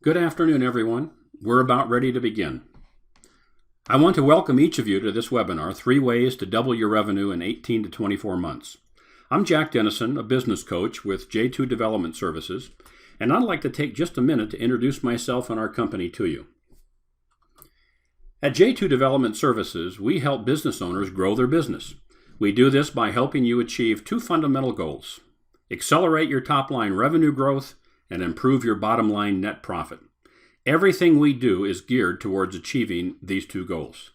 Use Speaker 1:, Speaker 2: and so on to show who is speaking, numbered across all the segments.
Speaker 1: Good afternoon, everyone. We're about ready to begin. I want to welcome each of you to this webinar, 3 Ways to Double Your Revenue in 18 to 24 Months. I'm Jack Dennison, a business coach with J2 Development Services, and I'd like to take just a minute to introduce myself and our company to you. At J2 Development Services, we help business owners grow their business. We do this by helping you achieve 2 fundamental goals: accelerate your top-line revenue growth and improve your bottom-line net profit. Everything we do is geared towards achieving these 2 goals.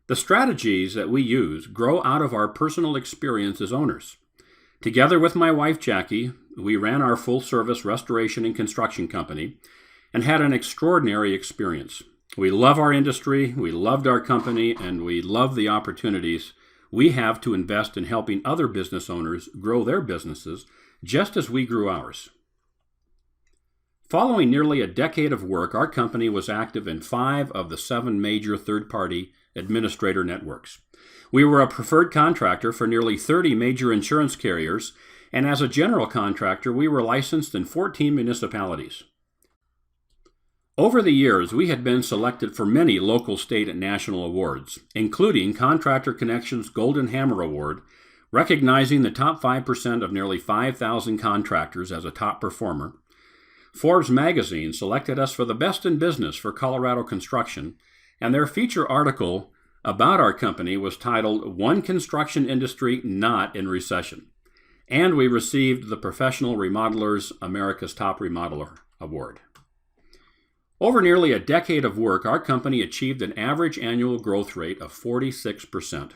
Speaker 1: The strategies that we use grow out of our personal experience as owners. Together with my wife, Jackie, we ran our full-service restoration and construction company and had an extraordinary experience. We love our industry, we loved our company, and we love the opportunities we have to invest in helping other business owners grow their businesses just as we grew ours. Following nearly a decade of work, our company was active in 5 of the 7 major third-party administrator networks. We were a preferred contractor for nearly 30 major insurance carriers, and as a general contractor, we were licensed in 14 municipalities. Over the years, we had been selected for many local, state, and national awards, including Contractor Connection's Golden Hammer Award, recognizing the top 5% of nearly 5,000 contractors as a top performer. Forbes magazine selected us for the best in business for Colorado construction, and their feature article about our company was titled "One Construction Industry Not in Recession." And we received the Professional Remodelers America's Top Remodeler Award. Over nearly a decade of work, our company achieved an average annual growth rate of 46%.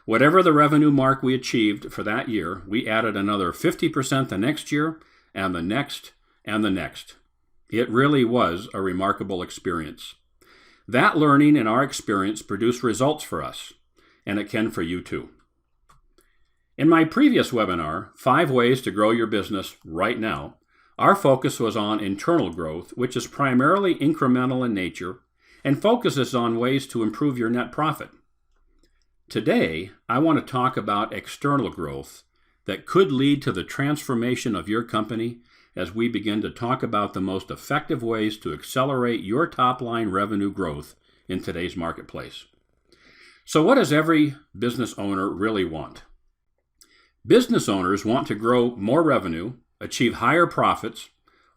Speaker 1: Whatever the revenue mark we achieved for that year, we added another 50% the next year, and the next, and the next. It really was a remarkable experience. That learning and our experience produced results for us, and it can for you too. In my previous webinar, 5 Ways to Grow Your Business Right Now, our focus was on internal growth, which is primarily incremental in nature and focuses on ways to improve your net profit. Today, I want to talk about external growth that could lead to the transformation of your company as we begin to talk about the most effective ways to accelerate your top-line revenue growth in today's marketplace. So what does every business owner really want? Business owners want to grow more revenue, achieve higher profits,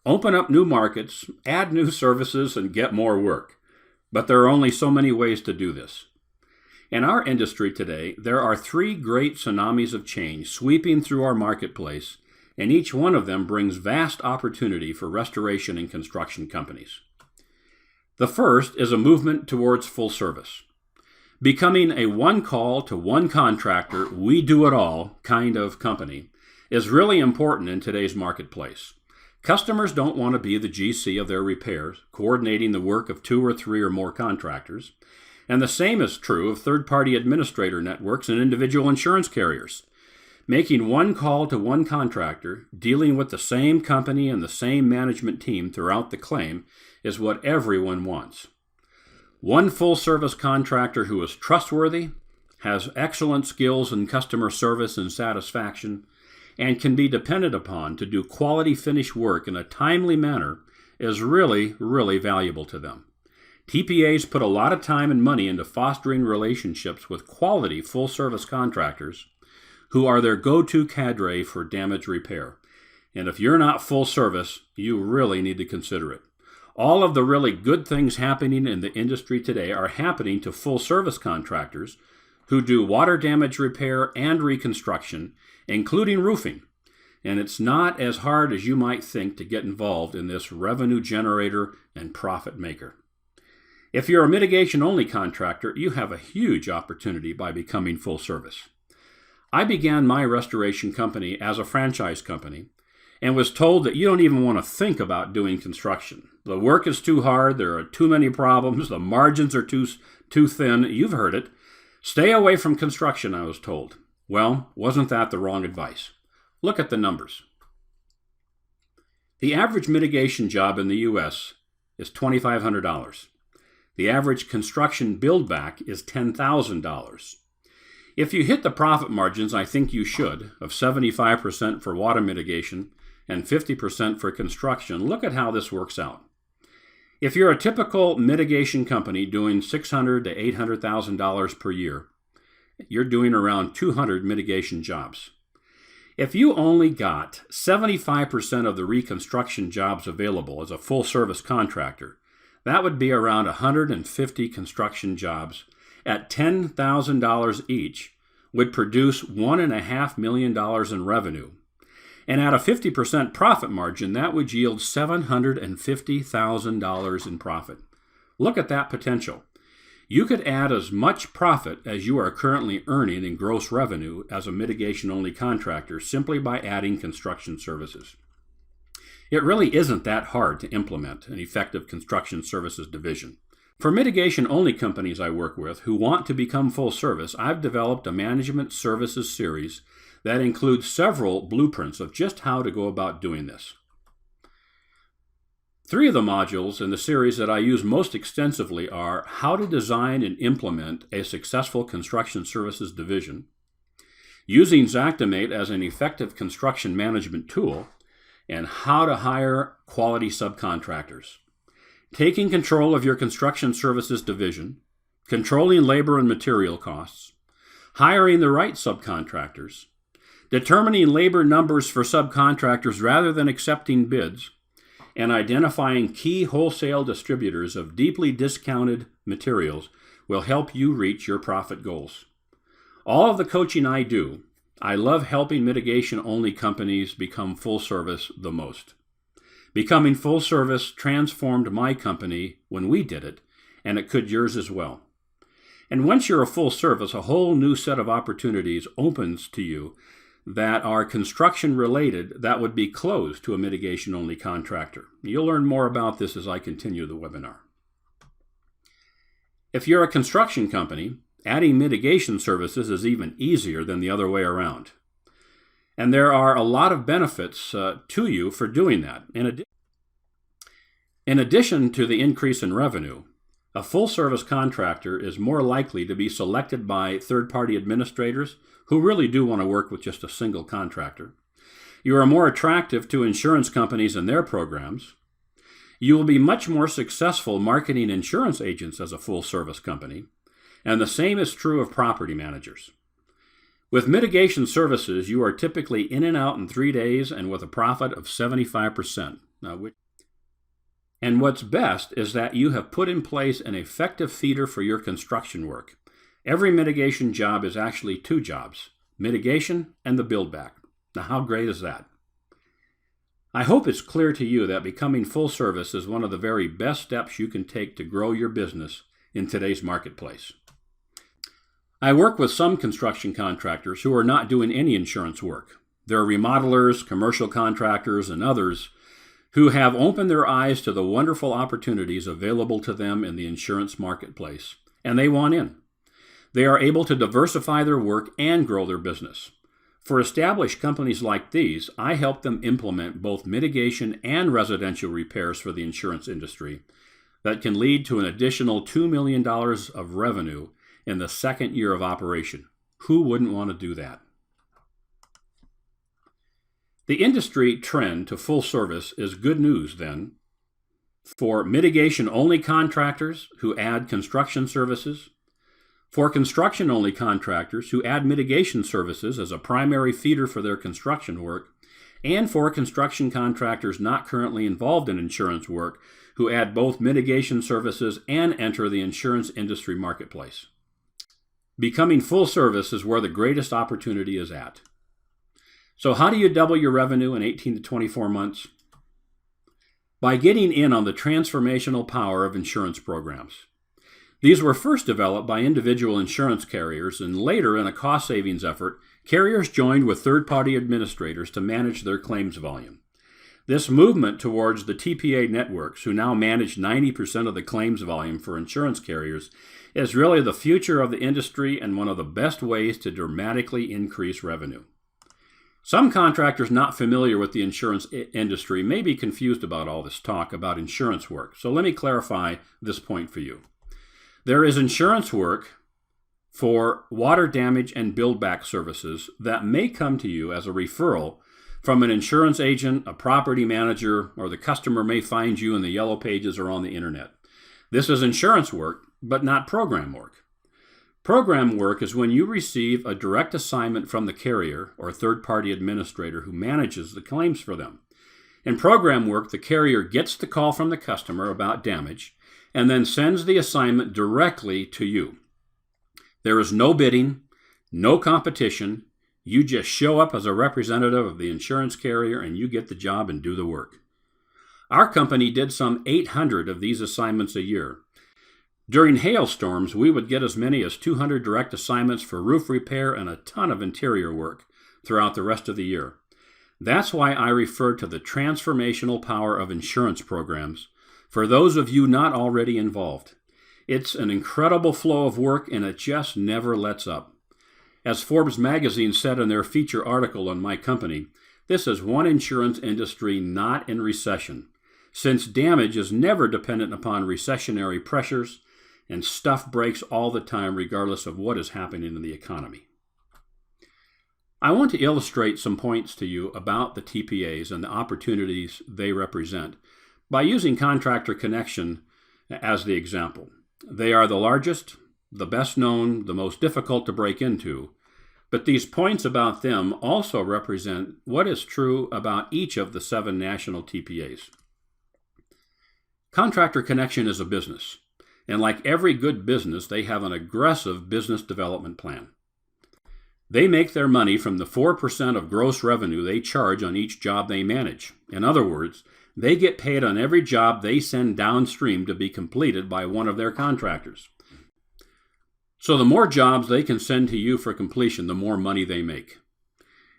Speaker 1: open up new markets, add new services, and get more work. But there are only so many ways to do this. In our industry today, there are 3 great tsunamis of change sweeping through our marketplace, and each one of them brings vast opportunity for restoration and construction companies. The first is a movement towards full service. Becoming a one-call to one contractor, we-do-it-all kind of company is really important in today's marketplace. Customers don't want to be the GC of their repairs, coordinating the work of 2 or 3 or more contractors, and the same is true of third-party administrator networks and individual insurance carriers. Making one call to one contractor, dealing with the same company and the same management team throughout the claim is what everyone wants. One full-service contractor who is trustworthy, has excellent skills in customer service and satisfaction, and can be depended upon to do quality finish work in a timely manner is really, really valuable to them. TPAs put a lot of time and money into fostering relationships with quality full-service contractors who are their go-to cadre for damage repair. And if you're not full service, you really need to consider it. All of the really good things happening in the industry today are happening to full service contractors who do water damage repair and reconstruction, including roofing. And it's not as hard as you might think to get involved in this revenue generator and profit maker. If you're a mitigation-only contractor, you have a huge opportunity by becoming full service. I began my restoration company as a franchise company and was told that you don't even want to think about doing construction. The work is too hard, there are too many problems, the margins are too thin. You've heard it. Stay away from construction, I was told. Well, wasn't that the wrong advice? Look at the numbers. The average mitigation job in the U.S. is $2,500. The average construction build-back is $10,000. If you hit the profit margins, I think you should, of 75% for water mitigation and 50% for construction, look at how this works out. If you're a typical mitigation company doing $600,000 to $800,000 per year, you're doing around 200 mitigation jobs. If you only got 75% of the reconstruction jobs available as a full-service contractor, that would be around 150 construction jobs at $10,000 each would produce $1.5 million in revenue. And at a 50% profit margin, that would yield $750,000 in profit. Look at that potential. You could add as much profit as you are currently earning in gross revenue as a mitigation-only contractor simply by adding construction services. It really isn't that hard to implement an effective construction services division. For mitigation-only companies I work with who want to become full service, I've developed a management services series that includes several blueprints of just how to go about doing this. 3 of the modules in the series that I use most extensively are how to design and implement a successful construction services division, using Xactimate as an effective construction management tool, and how to hire quality subcontractors. Taking control of your construction services division, controlling labor and material costs, hiring the right subcontractors, determining labor numbers for subcontractors rather than accepting bids, and identifying key wholesale distributors of deeply discounted materials will help you reach your profit goals. All of the coaching I do, I love helping mitigation-only companies become full service the most. Becoming full service transformed my company when we did it, and it could yours as well. And once you're a full service, a whole new set of opportunities opens to you that are construction related that would be closed to a mitigation-only contractor. You'll learn more about this as I continue the webinar. If you're a construction company, adding mitigation services is even easier than the other way around. And there are a lot of benefits to you for doing that. In addition to the increase in revenue, a full-service contractor is more likely to be selected by third-party administrators who really do want to work with just a single contractor. You are more attractive to insurance companies and their programs. You will be much more successful marketing insurance agents as a full-service company, and the same is true of property managers. With mitigation services, you are typically in and out in 3 days and with a profit of 75%. And what's best is that you have put in place an effective feeder for your construction work. Every mitigation job is actually 2 jobs, mitigation and the build back. Now, how great is that? I hope it's clear to you that becoming full service is one of the very best steps you can take to grow your business in today's marketplace. I work with some construction contractors who are not doing any insurance work. There are remodelers, commercial contractors, and others who have opened their eyes to the wonderful opportunities available to them in the insurance marketplace, and they want in. They are able to diversify their work and grow their business. For established companies like these, I help them implement both mitigation and residential repairs for the insurance industry that can lead to an additional $2 million of revenue in the second year of operation. Who wouldn't want to do that? The industry trend to full service is good news, then, for mitigation-only contractors who add construction services, for construction-only contractors who add mitigation services as a primary feeder for their construction work, and for construction contractors not currently involved in insurance work who add both mitigation services and enter the insurance industry marketplace. Becoming full service is where the greatest opportunity is at. So how do you double your revenue in 18 to 24 months? By getting in on the transformational power of insurance programs. These were first developed by individual insurance carriers, and later, in a cost savings effort, carriers joined with third-party administrators to manage their claims volume. This movement towards the TPA networks, who now manage 90% of the claims volume for insurance carriers, is really the future of the industry and one of the best ways to dramatically increase revenue. Some contractors not familiar with the insurance industry may be confused about all this talk about insurance work, so let me clarify this point for you. There is insurance work for water damage and build-back services that may come to you as a referral from an insurance agent, a property manager, or the customer may find you in the yellow pages or on the internet. This is insurance work, but not program work. Program work is when you receive a direct assignment from the carrier or third-party administrator who manages the claims for them. In program work, the carrier gets the call from the customer about damage and then sends the assignment directly to you. There is no bidding, no competition. You just show up as a representative of the insurance carrier and you get the job and do the work. Our company did some 800 of these assignments a year. During hailstorms, we would get as many as 200 direct assignments for roof repair and a ton of interior work throughout the rest of the year. That's why I refer to the transformational power of insurance programs for those of you not already involved. It's an incredible flow of work and it just never lets up. As Forbes magazine said in their feature article on my company, this is one insurance industry not in recession, since damage is never dependent upon recessionary pressures and stuff breaks all the time regardless of what is happening in the economy. I want to illustrate some points to you about the TPAs and the opportunities they represent by using Contractor Connection as the example. They are the largest, the best known, the most difficult to break into, but these points about them also represent what is true about each of the 7 national TPAs. Contractor Connection is a business, and like every good business, they have an aggressive business development plan. They make their money from the 4% of gross revenue they charge on each job they manage. In other words, they get paid on every job they send downstream to be completed by one of their contractors. So the more jobs they can send to you for completion, the more money they make.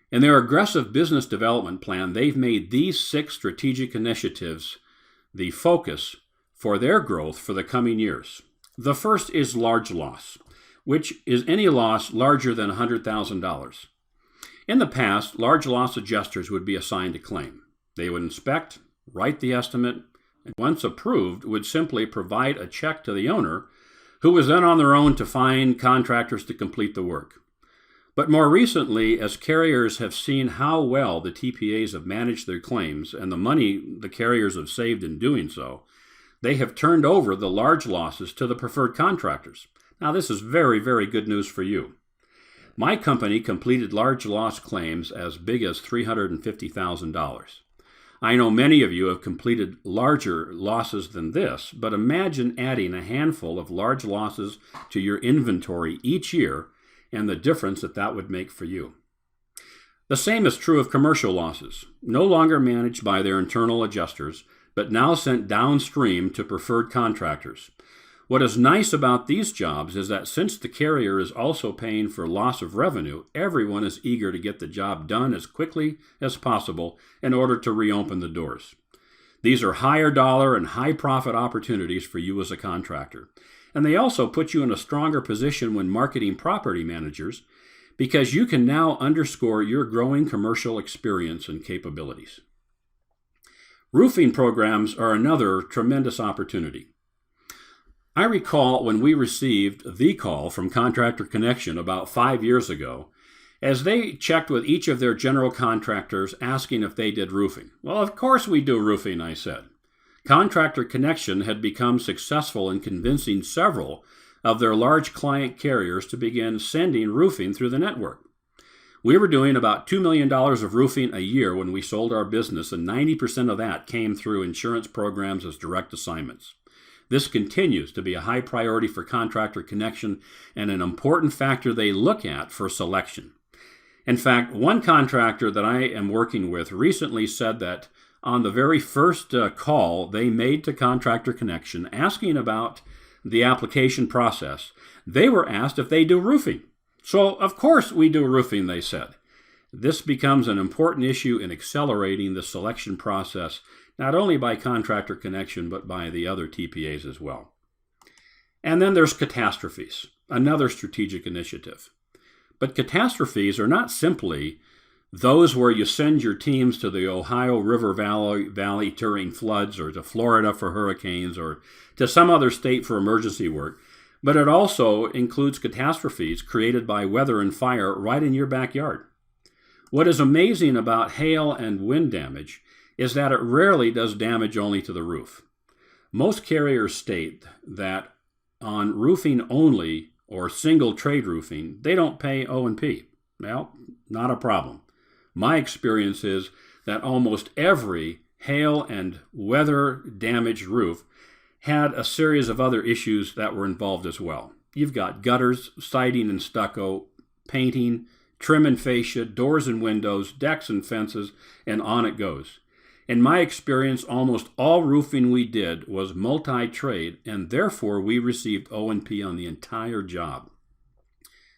Speaker 1: In their aggressive business development plan, they've made these 6 strategic initiatives the focus for their growth for the coming years. The first is large loss, which is any loss larger than $100,000. In the past, large loss adjusters would be assigned a claim. They would inspect, write the estimate, and once approved, would simply provide a check to the owner, who was then on their own to find contractors to complete the work. But more recently, as carriers have seen how well the TPAs have managed their claims and the money the carriers have saved in doing so, they have turned over the large losses to the preferred contractors. Now, this is very, very good news for you. My company completed large loss claims as big as $350,000. I know many of you have completed larger losses than this, but imagine adding a handful of large losses to your inventory each year and the difference that would make for you. The same is true of commercial losses, no longer managed by their internal adjusters, but now sent downstream to preferred contractors. What is nice about these jobs is that since the carrier is also paying for loss of revenue, everyone is eager to get the job done as quickly as possible in order to reopen the doors. These are higher dollar and high profit opportunities for you as a contractor. And they also put you in a stronger position when marketing property managers because you can now underscore your growing commercial experience and capabilities. Roofing programs are another tremendous opportunity. I recall when we received the call from Contractor Connection about 5 years ago, as they checked with each of their general contractors asking if they did roofing. Well, of course we do roofing, I said. Contractor Connection had become successful in convincing several of their large client carriers to begin sending roofing through the network. We were doing about $2 million of roofing a year when we sold our business, and 90% of that came through insurance programs as direct assignments. This continues to be a high priority for Contractor Connection and an important factor they look at for selection. In fact, one contractor that I am working with recently said that on the very first call they made to Contractor Connection asking about the application process, they were asked if they do roofing. So, of course we do roofing, they said. This becomes an important issue in accelerating the selection process, not only by Contractor Connection, but by the other TPAs as well. And then there's catastrophes, another strategic initiative. But catastrophes are not simply those where you send your teams to the Ohio River Valley during floods, or to Florida for hurricanes, or to some other state for emergency work, but it also includes catastrophes created by weather and fire right in your backyard. What is amazing about hail and wind damage is that it rarely does damage only to the roof. Most carriers state that on roofing only or single trade roofing, they don't pay O&P. Well, not a problem. My experience is that almost every hail and weather damaged roof had a series of other issues that were involved as well. You've got gutters, siding and stucco, painting, trim and fascia, doors and windows, decks and fences, and on it goes. In my experience, almost all roofing we did was multi-trade, and therefore we received O&P on the entire job.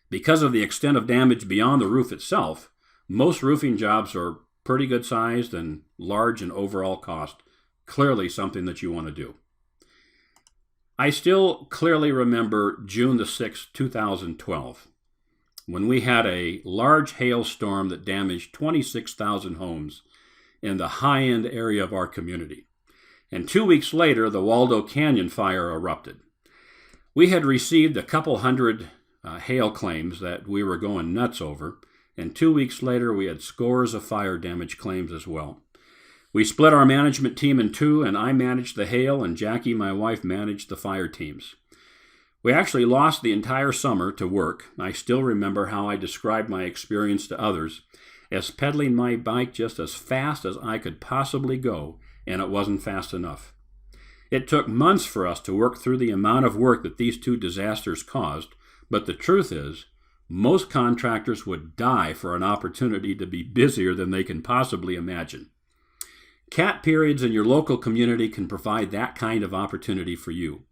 Speaker 1: Because of the extent of damage beyond the roof itself, most roofing jobs are pretty good sized and large in overall cost. Clearly something that you want to do. I still clearly remember June the 6th, 2012, when we had a large hailstorm that damaged 26,000 homes in the high-end area of our community. And 2 weeks later, the Waldo Canyon fire erupted. We had received a couple hundred hail claims that we were going nuts over, and 2 weeks later, we had scores of fire damage claims as well. We split our management team in two, and I managed the hail, and Jackie, my wife, managed the fire teams. We actually lost the entire summer to work. I still remember how I described my experience to others as pedaling my bike just as fast as I could possibly go, and it wasn't fast enough. It took months for us to work through the amount of work that these two disasters caused, but the truth is, most contractors would die for an opportunity to be busier than they can possibly imagine. CAT periods in your local community can provide that kind of opportunity for you.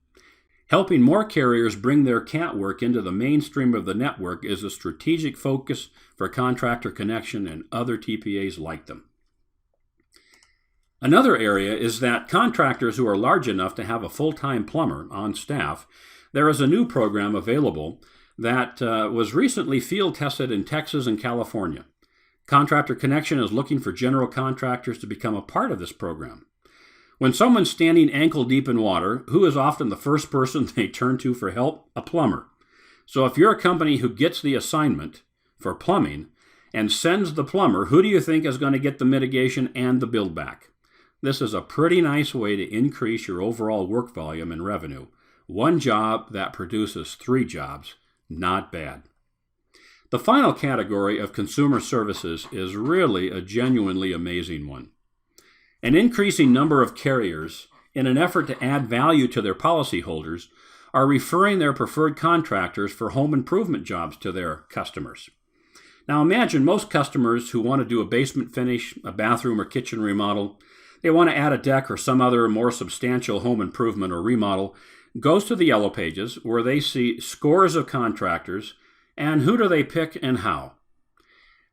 Speaker 1: Helping more carriers bring their CAT work into the mainstream of the network is a strategic focus for Contractor Connection and other TPAs like them. Another area is that contractors who are large enough to have a full-time plumber on staff, there is a new program available that was recently field tested in Texas and California. Contractor Connection is looking for general contractors to become a part of this program. When someone's standing ankle deep in water, who is often the first person they turn to for help? A plumber. So if you're a company who gets the assignment for plumbing and sends the plumber, who do you think is going to get the mitigation and the build back? This is a pretty nice way to increase your overall work volume and revenue. One job that produces 3 jobs. Not bad. The final category of consumer services is really a genuinely amazing one. An increasing number of carriers, in an effort to add value to their policyholders, are referring their preferred contractors for home improvement jobs to their customers. Now imagine most customers who want to do a basement finish, a bathroom or kitchen remodel, they want to add a deck or some other more substantial home improvement or remodel, goes to the Yellow Pages where they see scores of contractors, and who do they pick and how?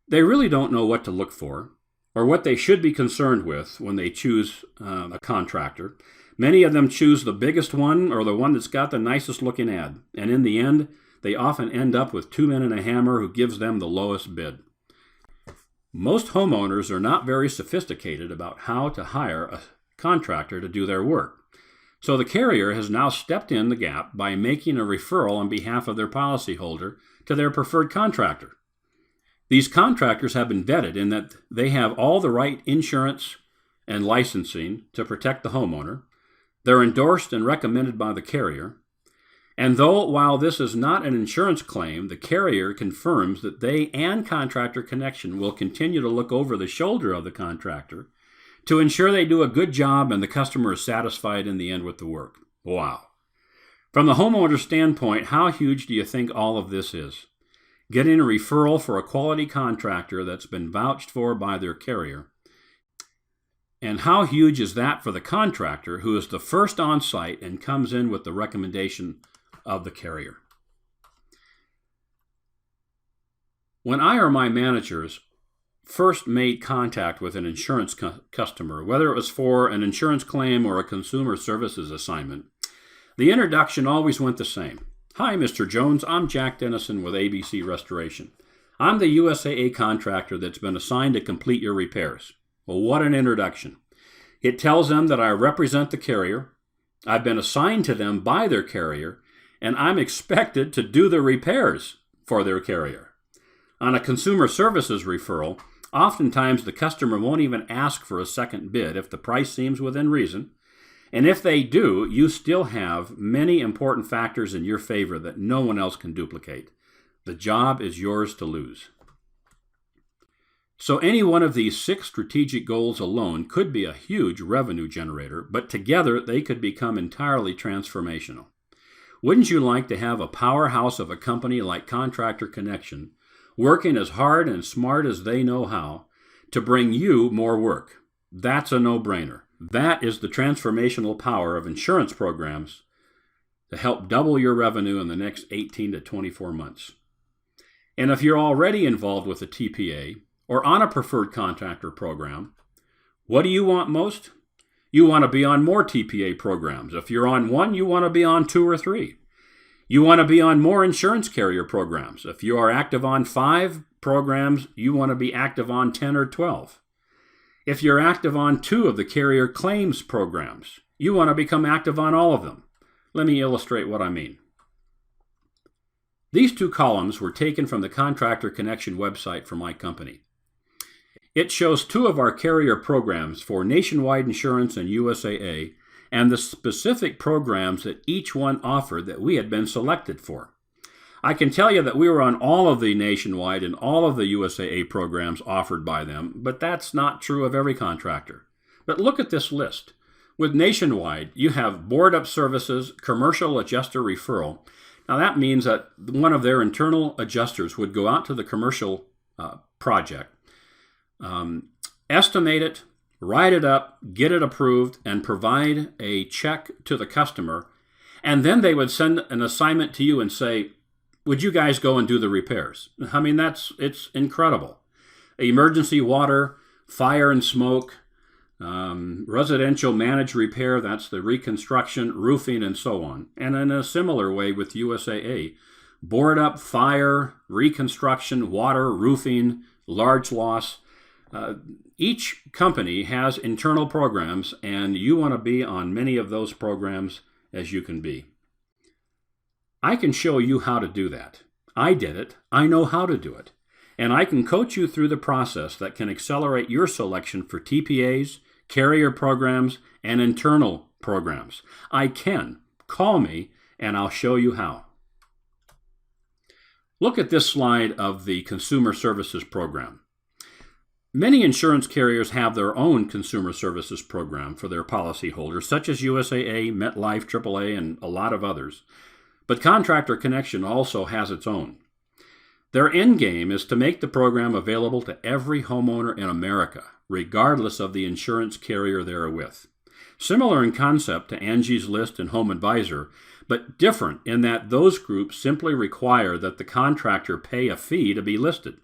Speaker 1: They really don't know what to look for or what they should be concerned with when they choose a contractor. Many of them choose the biggest one or the one that's got the nicest looking ad, and in the end, they often end up with 2 men and a hammer who gives them the lowest bid. Most homeowners are not very sophisticated about how to hire a contractor to do their work. So the carrier has now stepped in the gap by making a referral on behalf of their policyholder to their preferred contractor. These contractors have been vetted in that they have all the right insurance and licensing to protect the homeowner. They're endorsed and recommended by the carrier. And while this is not an insurance claim, the carrier confirms that they and Contractor Connection will continue to look over the shoulder of the contractor to ensure they do a good job and the customer is satisfied in the end with the work. Wow. From the homeowner standpoint, how huge do you think all of this is? Getting a referral for a quality contractor that's been vouched for by their carrier. And how huge is that for the contractor who is the first on site and comes in with the recommendation of the carrier? When I or my managers first made contact with an insurance customer, whether it was for an insurance claim or a consumer services assignment, the introduction always went the same. Hi, Mr. Jones. I'm Jack Dennison with ABC Restoration. I'm the USAA contractor that's been assigned to complete your repairs. Well, what an introduction. It tells them that I represent the carrier, I've been assigned to them by their carrier, and I'm expected to do the repairs for their carrier. On a consumer services referral, Oftentimes, the customer won't even ask for a second bid if the price seems within reason. And if they do, you still have many important factors in your favor that no one else can duplicate. The job is yours to lose. So any one of these 6 strategic goals alone could be a huge revenue generator, but together they could become entirely transformational. Wouldn't you like to have a powerhouse of a company like Contractor Connection working as hard and smart as they know how to bring you more work? That's a no-brainer. That is the transformational power of insurance programs to help double your revenue in the next 18 to 24 months. And if you're already involved with a TPA or on a preferred contractor program, what do you want most? You want to be on more TPA programs. If you're on one, you want to be on 2 or 3. You want to be on more insurance carrier programs. If you are active on 5 programs, you want to be active on 10 or 12. If you're active on 2 of the carrier claims programs, you want to become active on all of them. Let me illustrate what I mean. These 2 columns were taken from the Contractor Connection website for my company. It shows 2 of our carrier programs for Nationwide Insurance and USAA, and the specific programs that each one offered that we had been selected for. I can tell you that we were on all of the Nationwide and all of the USAA programs offered by them, but that's not true of every contractor. But look at this list. With Nationwide, you have board-up services, commercial adjuster referral. Now that means that one of their internal adjusters would go out to the commercial project, estimate it, write it up, get it approved, and provide a check to the customer. And then they would send an assignment to you and say, would you guys go and do the repairs? I mean, it's incredible. Emergency water, fire and smoke, residential managed repair, that's the reconstruction, roofing, and so on. And in a similar way with USAA, board up, fire, reconstruction, water, roofing, large loss. Each company has internal programs, and you want to be on many of those programs as you can be. I can show you how to do that. I did it. I know how to do it. And I can coach you through the process that can accelerate your selection for TPAs, carrier programs, and internal programs. I can. Call me, and I'll show you how. Look at this slide of the Consumer Services Program. Many insurance carriers have their own consumer services program for their policyholders, such as USAA, MetLife, AAA, and a lot of others. But Contractor Connection also has its own. Their end game is to make the program available to every homeowner in America, regardless of the insurance carrier they're with. Similar in concept to Angie's List and Home Advisor, but different in that those groups simply require that the contractor pay a fee to be listed.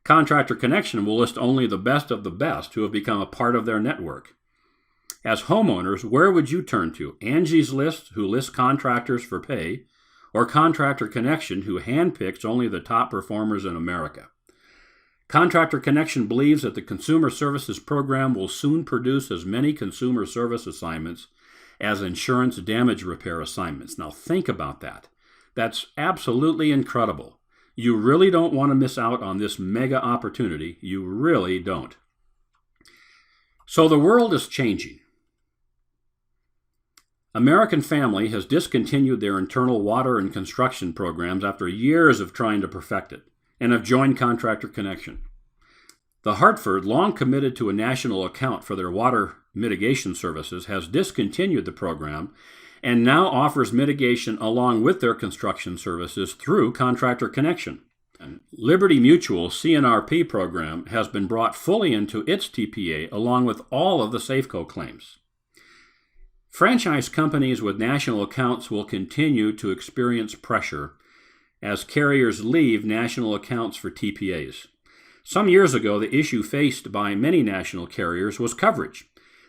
Speaker 1: Contractor Connection will list only the best of the best who have become a part of their network. As homeowners, where would you turn to? Angie's List, who lists contractors for pay, or Contractor Connection, who handpicks only the top performers in America? Contractor Connection believes that the Consumer Services Program will soon produce as many consumer service assignments as insurance damage repair assignments. Now think about that. That's absolutely incredible. You really don't want to miss out on this mega opportunity. You really don't. So the world is changing. American Family has discontinued their internal water and construction programs after years of trying to perfect it, and have joined Contractor Connection. The Hartford, long committed to a national account for their water mitigation services, has discontinued the program and now offers mitigation along with their construction services through Contractor Connection. And Liberty Mutual CNRP program has been brought fully into its TPA along with all of the Safeco claims. Franchise companies with national accounts will continue to experience pressure as carriers leave national accounts for TPAs. Some years ago, the issue faced by many national carriers was coverage.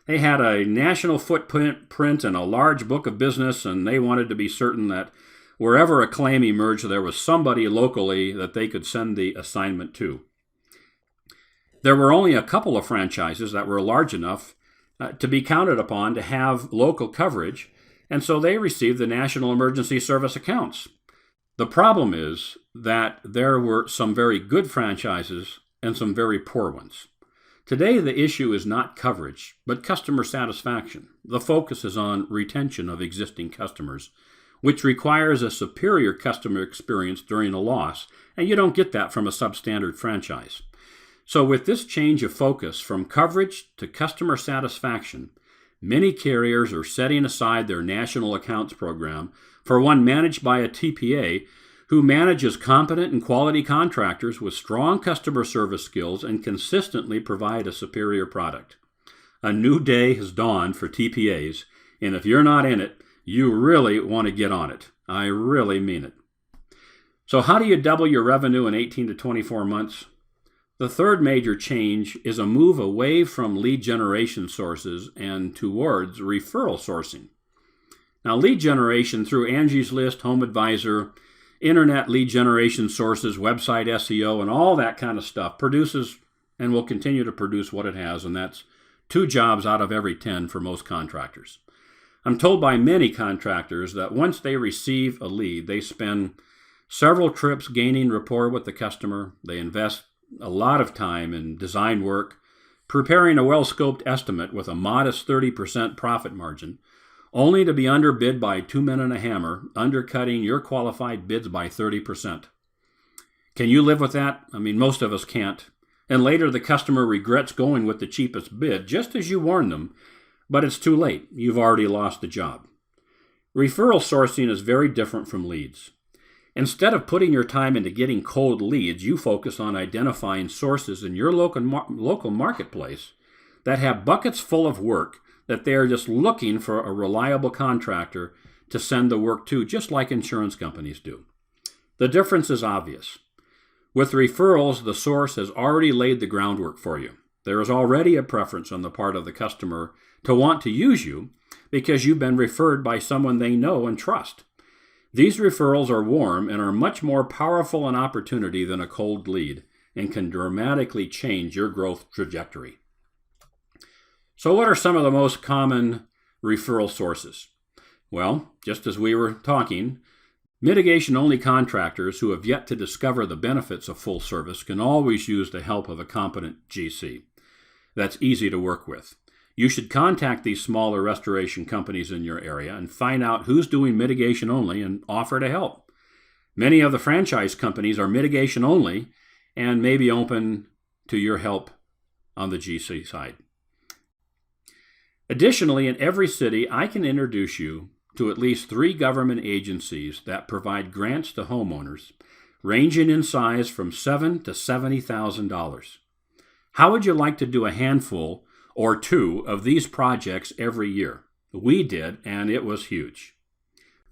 Speaker 1: They had a national footprint and a large book of business, and they wanted to be certain that wherever a claim emerged, there was somebody locally that they could send the assignment to. There were only a couple of franchises that were large enough to be counted upon to have local coverage, and so they received the National Emergency Service accounts. The problem is that there were some very good franchises and some very poor ones. Today, the issue is not coverage, but customer satisfaction. The focus is on retention of existing customers, which requires a superior customer experience during a loss, and you don't get that from a substandard franchise. So with this change of focus from coverage to customer satisfaction, many carriers are setting aside their national accounts program for one managed by a TPA who manages competent and quality contractors with strong customer service skills and consistently provide a superior product. A new day has dawned for TPAs, and if you're not in it, you really want to get on it. I really mean it. So how do you double your revenue in 18 to 24 months? The third major change is a move away from lead generation sources and towards referral sourcing. Now, lead generation through Angie's List, Home Advisor, internet lead generation sources, website SEO, and all that kind of stuff produces and will continue to produce what it has, and that's 2 jobs out of every 10 for most contractors. I'm told by many contractors that once they receive a lead, they spend several trips gaining rapport with the customer. They invest a lot of time in design work, preparing a well-scoped estimate with a modest 30% profit margin, only to be underbid by 2 men and a hammer, undercutting your qualified bids by 30%. Can you live with that? I mean, most of us can't. And later the customer regrets going with the cheapest bid, just as you warned them, but it's too late. You've already lost the job. Referral sourcing is very different from leads. Instead of putting your time into getting cold leads, you focus on identifying sources in your local marketplace that have buckets full of work that they are just looking for a reliable contractor to send the work to, just like insurance companies do. The difference is obvious. With referrals, the source has already laid the groundwork for you. There is already a preference on the part of the customer to want to use you because you've been referred by someone they know and trust. These referrals are warm and are much more powerful an opportunity than a cold lead and can dramatically change your growth trajectory. So what are some of the most common referral sources? Well, just as we were talking, mitigation-only contractors who have yet to discover the benefits of full service can always use the help of a competent GC. That's easy to work with. You should contact these smaller restoration companies in your area and find out who's doing mitigation only and offer to help. Many of the franchise companies are mitigation only and may be open to your help on the GC side. Additionally, in every city, I can introduce you to at least 3 government agencies that provide grants to homeowners, ranging in size from $7,000 to $70,000. How would you like to do a handful or 2 of these projects every year? We did, and it was huge.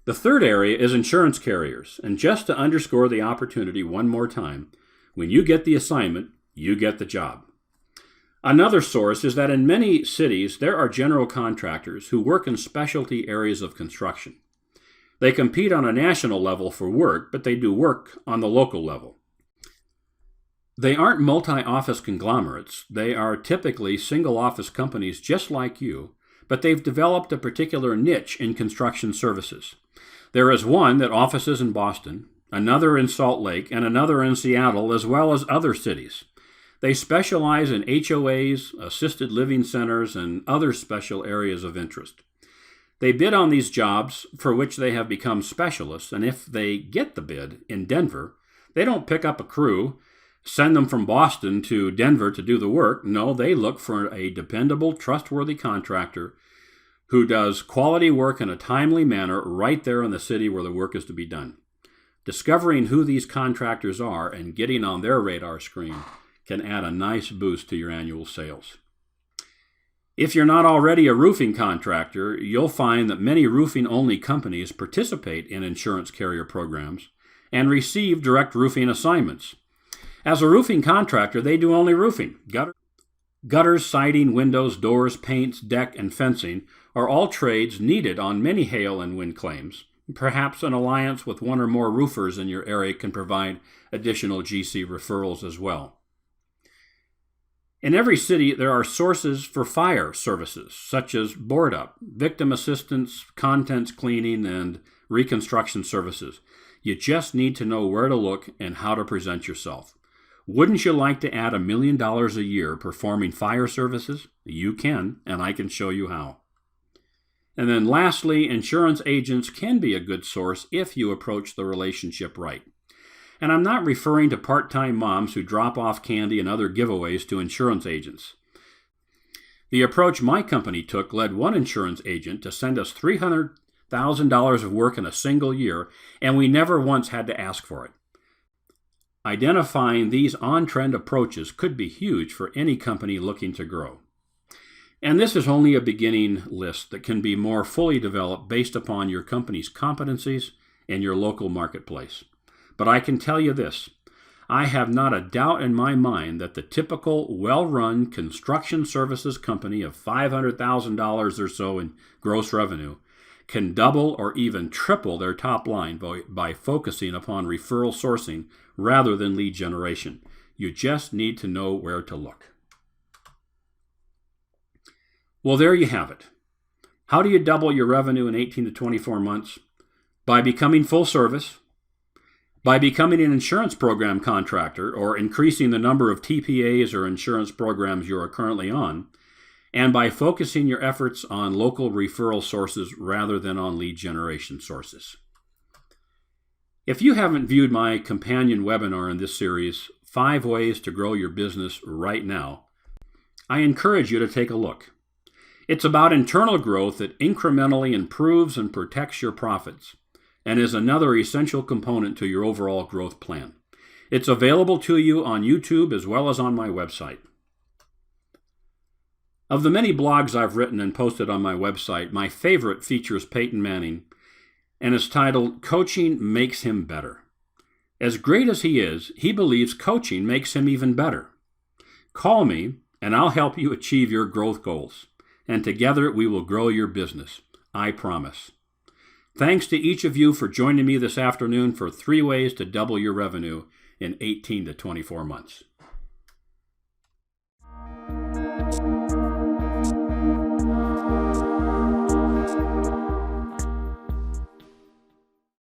Speaker 1: The third area is insurance carriers, and just to underscore the opportunity one more time, when you get the assignment, you get the job. Another source is that in many cities, there are general contractors who work in specialty areas of construction. They compete on a national level for work, but they do work on the local level. They aren't multi-office conglomerates. They are typically single-office companies just like you, but they've developed a particular niche in construction services. There is one that offices in Boston, another in Salt Lake, and another in Seattle, as well as other cities. They specialize in HOAs, assisted living centers, and other special areas of interest. They bid on these jobs for which they have become specialists, and if they get the bid in Denver, they don't pick up a crew, send them from Boston to Denver to do the work. No, they look for a dependable, trustworthy contractor who does quality work in a timely manner right there in the city where the work is to be done. Discovering who these contractors are and getting on their radar screen can add a nice boost to your annual sales. If you're not already a roofing contractor, you'll find that many roofing-only companies participate in insurance carrier programs and receive direct roofing assignments. As a roofing contractor, they do only roofing. Gutters, siding, windows, doors, paints, deck, and fencing are all trades needed on many hail and wind claims. Perhaps an alliance with one or more roofers in your area can provide additional GC referrals as well. In every city, there are sources for fire services, such as board up, victim assistance, contents cleaning, and reconstruction services. You just need to know where to look and how to present yourself. Wouldn't you like to add $1 million a year performing fire services? You can, and I can show you how. And then lastly, insurance agents can be a good source if you approach the relationship right. And I'm not referring to part-time moms who drop off candy and other giveaways to insurance agents. The approach my company took led one insurance agent to send us $300,000 of work in a single year, and we never once had to ask for it. Identifying these on-trend approaches could be huge for any company looking to grow. And this is only a beginning list that can be more fully developed based upon your company's competencies and your local marketplace. But I can tell you this, I have not a doubt in my mind that the typical well-run construction services company of $500,000 or so in gross revenue can double or even triple their top line by focusing upon referral sourcing rather than lead generation. You just need to know where to look. Well, there you have it. How do you double your revenue in 18 to 24 months? By becoming full service, by becoming an insurance program contractor or increasing the number of TPAs or insurance programs you are currently on, and by focusing your efforts on local referral sources rather than on lead generation sources. If you haven't viewed my companion webinar in this series, 5 Ways to Grow Your Business Right Now, I encourage you to take a look. It's about internal growth that incrementally improves and protects your profits and is another essential component to your overall growth plan. It's available to you on YouTube as well as on my website. Of the many blogs I've written and posted on my website, my favorite features Peyton Manning and is titled, Coaching Makes Him Better. As great as he is, he believes coaching makes him even better. Call me and I'll help you achieve your growth goals. And together we will grow your business. I promise. Thanks to each of you for joining me this afternoon for 3 ways to double your revenue in 18 to 24 months.